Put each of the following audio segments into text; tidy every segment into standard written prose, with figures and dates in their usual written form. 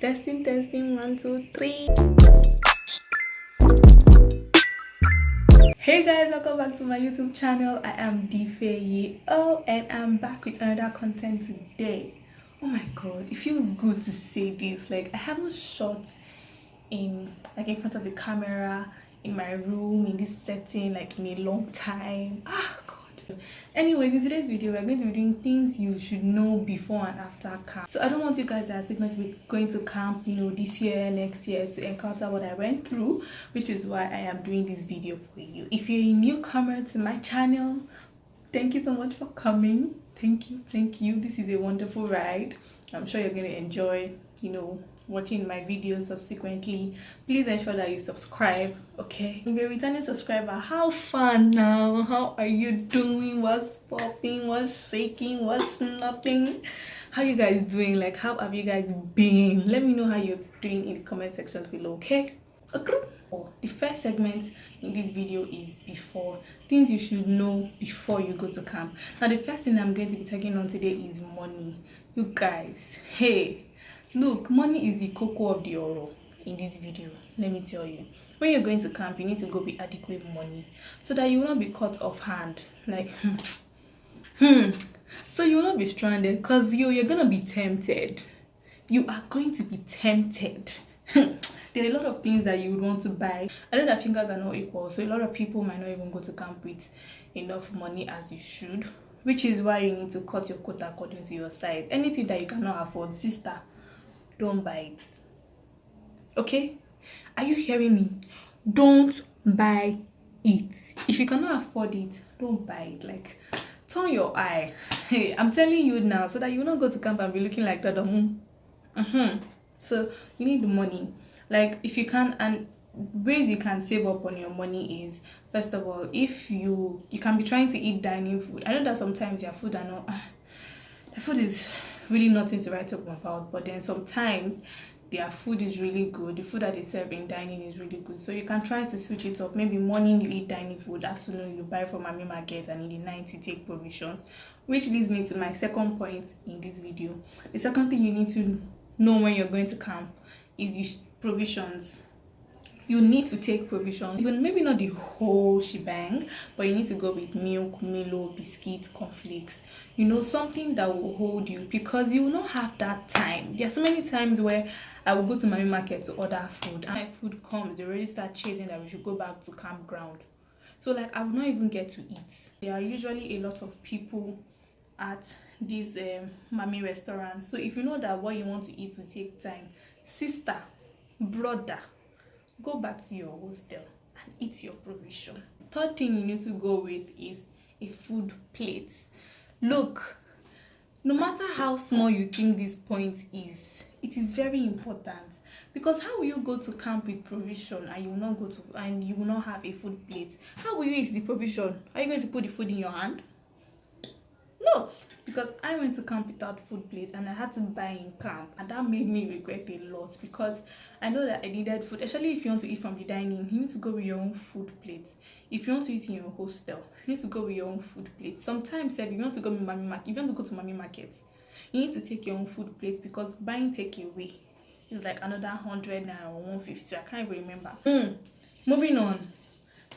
Testing, testing, 1, 2, 3. Hey guys, welcome back to my YouTube channel. I am Difeye. And I'm back with another content today. Oh my god, it feels good to say this. Like, I haven't shot in front of the camera in my room in this setting like in a long time. God. Anyways, in today's video we're going to be doing things you should know before and after camp. So I don't want you guys that are going to be going to camp, this year, next year, to encounter what I went through, which is why I am doing this video for you. If you're a newcomer to my channel, thank you so much for coming. Thank you. This is a wonderful ride. I'm sure you're going to enjoy watching my videos subsequently. Please ensure that you subscribe, okay? If you're a returning subscriber, how fun now? How are you doing? What's popping? What's shaking? What's nothing? How you guys doing? Like, how have you guys been? Let me know how you're doing in the comment section below, okay? The first segment in this video is before. Things you should know before you go to camp. Now, the first thing I'm going to be talking on today is money. You guys, hey, look, money is the cocoa of the oro in this video. Let me tell you, when you're going to camp, you need to go with adequate money so that you will not be caught off hand. Like, so you will not be stranded, because you're gonna be tempted. You are going to be tempted. There are a lot of things that you would want to buy. I know that fingers are not equal, so a lot of people might not even go to camp with enough money as you should, which is why you need to cut your quota according to your size. Anything that you cannot afford, sister, don't buy it. Okay? Are you hearing me? Don't buy it. If you cannot afford it, don't buy it. Like, turn your eye. Hey, I'm telling you now, so that you will not go to camp and be looking like that. So you need the money. Like, if you can, and ways you can save up on your money is, first of all, if you can be trying to eat dining food. I know that sometimes your food are not, the food is really nothing to write up about, but then sometimes their food is really good. The food that they serve in dining is really good, so you can try to switch it up. Maybe morning you eat dining food, afternoon you buy from Mami Market, and in the night you take provisions. Which leads me to my second point in this video. The second thing you need to know when you're going to camp is your provisions. You need to take provisions, even maybe not the whole shebang, but you need to go with milk, Milo, biscuits, cornflakes, something that will hold you, because you will not have that time. There are so many times where I will go to my market to order food, and my food comes, they already start chasing that we should go back to campground. So like, I will not even get to eat. There are usually a lot of people at these mommy restaurants, so if you know that what you want to eat will take time, sister, brother, go back to your hostel and eat your provision. Third thing you need to go with is a food plate. Look, no matter how small you think this point is, it is very important, because how will you go to camp with provision and you will not have a food plate? How will you eat the provision? Are you going to put the food in your hand? Not, because I went to camp without food plate and I had to buy in camp, and that made me regret a lot, because I know that I needed food. Especially if you want to eat from the dining, you need to go with your own food plate. If you want to eat in your hostel, you need to go with your own food plate. Sometimes if you want to go with Mami Market, if you want to go to Mami Market, you need to take your own food plate, because buying takeaway is like another 100 naira or 150. I can't even remember. Moving on.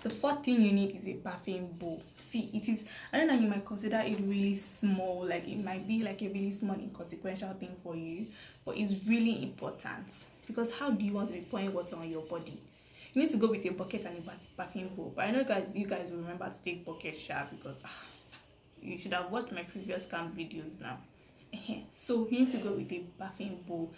The fourth thing you need is a bathing bowl. See, it is, I don't know, you might consider it really small, like it might be like a really small inconsequential thing for you, but it's really important, because how do you want to be pouring water on your body? You need to go with a bucket and a bathing bowl. But I know you guys will remember to take bucket shower, because you should have watched my previous camp videos now. So you need to go with a bathing bowl.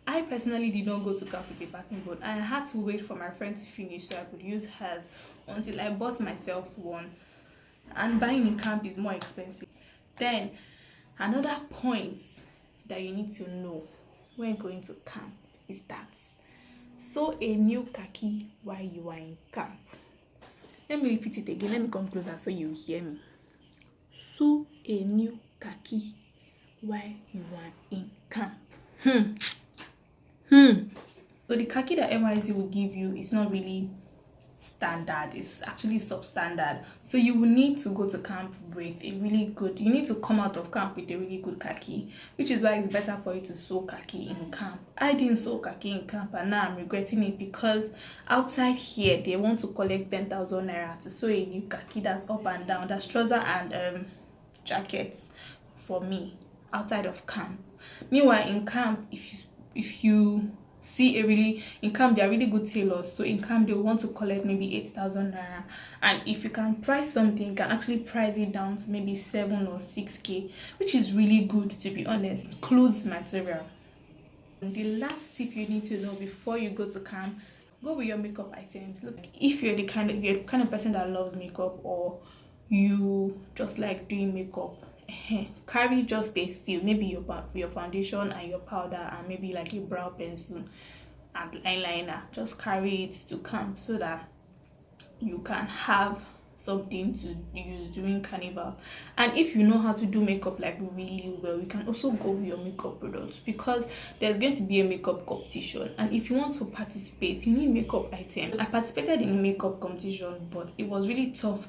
I personally did not go to camp with a bathing bowl. I had to wait for my friend to finish so I could use hers until I bought myself one. And buying in camp is more expensive. Then another point that you need to know when going to camp is that sew a new khaki while you are in camp. Let me repeat it again. Let me come closer so you hear me. Sew a new khaki while you are in camp. So the khaki that NYC will give you is not really standard, it's actually substandard. So you will need to go to camp with a really good, you need to come out of camp with a really good khaki, which is why it's better for you to sew khaki in camp. I didn't sew khaki in camp, and now I'm regretting it, because outside here they want to collect 10,000 naira to sew a new khaki that's up and down, that's trouser and jackets for me outside of camp. Meanwhile in camp, if you see in camp they are really good tailors, so in camp they want to collect maybe 8,000 naira, and if you can price something, you can actually price it down to maybe 7 or 6k, which is really good, to be honest. Clothes material. The last tip you need to know before you go to camp: go with your makeup items. Look, if you're the kind of person that loves makeup, or you just like doing makeup, carry just a few, maybe your foundation and your powder, and maybe like a brow pencil and eyeliner. Just carry it to camp so that you can have something to use during carnival. And if you know how to do makeup like really well, you can also go with your makeup products, because there's going to be a makeup competition, and if you want to participate, you need makeup items. I participated in a makeup competition, but it was really tough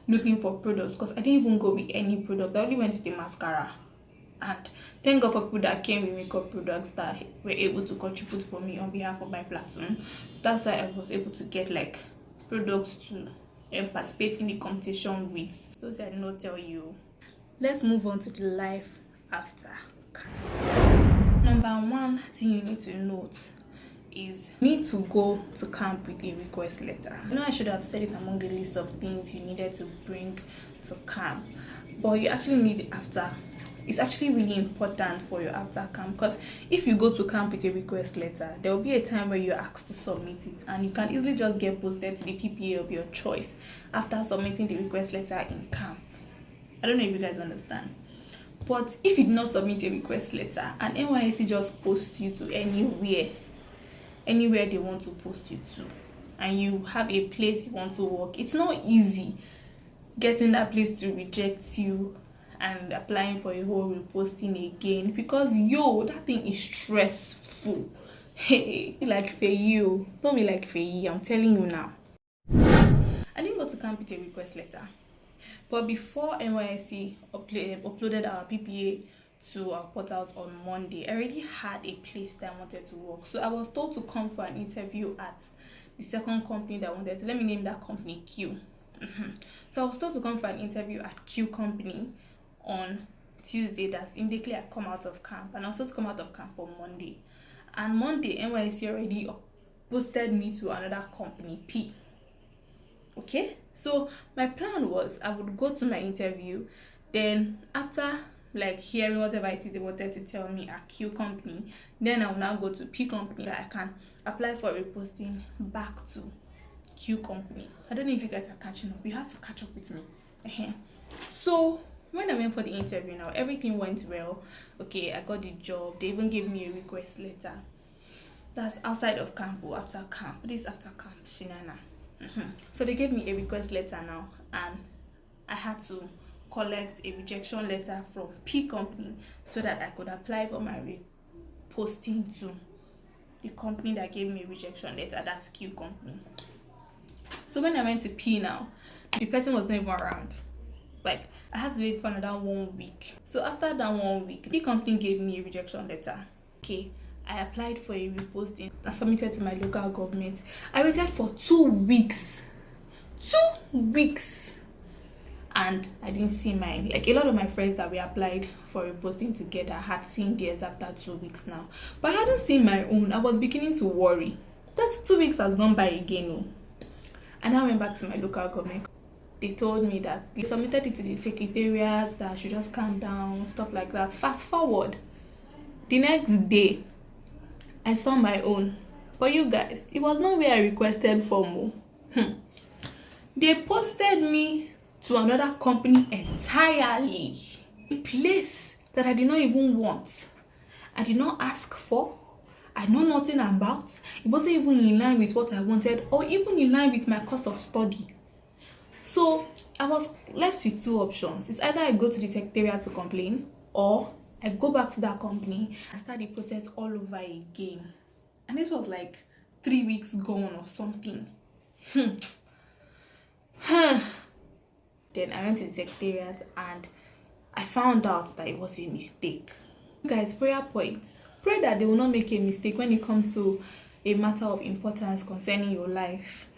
looking for products, because I didn't even go with any product. I only went with the mascara, and thank God for people that came with makeup products that were able to contribute for me on behalf of my platoon. So that's why I was able to get like products to participate in the competition with. So I did not tell you. Let's move on to the life after camp. Number one thing you need to note is you need to go to camp with a request letter. I know I should have said it among the list of things you needed to bring to camp, but you actually need it after. It's actually really important for your after camp, because if you go to camp with a request letter, there will be a time where you're asked to submit it, and you can easily just get posted to the PPA of your choice after submitting the request letter in camp. I don't know if you guys understand. But if you did not submit a request letter and NYSC just posts you to anywhere they want to post you to, and you have a place you want to work, it's not easy getting that place to reject you and applying for a whole reposting again, because that thing is stressful. Hey, like for you, don't be like for you, I'm telling you now. I didn't go to camp with a request letter, but before NYSC uploaded our PPA to our portals on Monday, I already had a place that I wanted to work. So I was told to come for an interview at the second company that I wanted to. Let me name that company Q. So I was told to come for an interview at Q company on Tuesday. That's immediately I come out of camp, and I was supposed to come out of camp on Monday. And Monday, NYSC already posted me to another company, P. Okay, so my plan was I would go to my interview, then after like hearing whatever it is they wanted to tell me at Q company, then I will now go to P company that I can apply for a posting back to Q company. I don't know if you guys are catching up. You have to catch up with me. So when I went for the interview now, everything went well. Okay, I got the job. They even gave me a request letter. That's outside of camp or after camp. This is after camp, Shinana. So they gave me a request letter now, and I had to collect a rejection letter from P company so that I could apply for my posting to the company that gave me a rejection letter, that's Q company. So when I went to P now, the person was not even around. Like, I had to wait for another 1 week. So after that 1 week, the company gave me a rejection letter. Okay, I applied for a reposting. I submitted to my local government. I waited for 2 weeks. 2 weeks. And I didn't see mine. Like, a lot of my friends that we applied for reposting together had seen theirs after 2 weeks now. But I hadn't seen my own. I was beginning to worry. That 2 weeks has gone by again. Oh. And I went back to my local government. They told me that they submitted it to the secretariat, that I should just calm down, stuff like that. Fast forward, the next day, I saw my own. But you guys, it was not where I requested for more. They posted me to another company entirely. A place that I did not even want. I did not ask for. I know nothing about. It wasn't even in line with what I wanted, or even in line with my course of study. So I was left with two options. It's either I go to the secretariat to complain, or I go back to that company and start the process all over again. And this was like 3 weeks gone or something. Then I went to the secretariat and I found out that it was a mistake. Guys, prayer points. Pray that they will not make a mistake when it comes to a matter of importance concerning your life.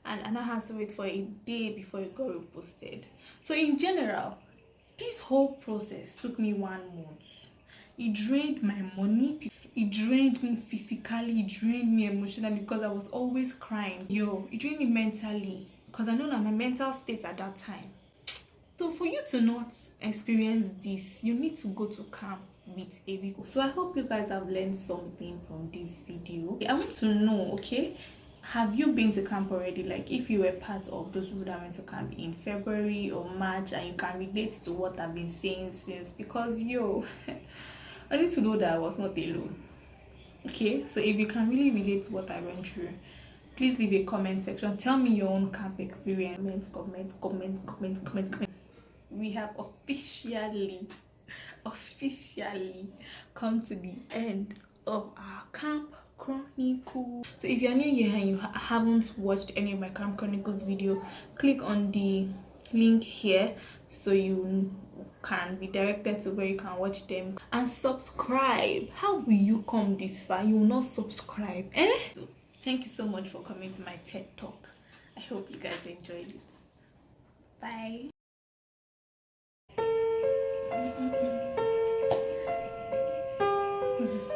And Anna has to wait for a day before it got reposted. So in general, this whole process took me 1 month. It drained my money. It drained me physically. It drained me emotionally because I was always crying. It drained me mentally because I know that my mental state at that time. So for you to not experience this, you need to go to camp with a week. So I hope you guys have learned something from this video. I want to know, okay, have you been to camp already? Like if you were part of those people that went to camp in February or March and you can relate to what I've been saying since, because I need to know that I was not alone. Okay, so if you can really relate to what I went through, please leave a comment section. Tell me your own camp experience. Comment. We have officially come to the end of our camp chronicles. So if you're new here and you haven't watched any of my camp chronicles video, click on the link here so you can be directed to where you can watch them, and subscribe. How will you come this far? You will not subscribe, So, thank you so much for coming to my TED talk. I hope you guys enjoyed it. Bye. What's this?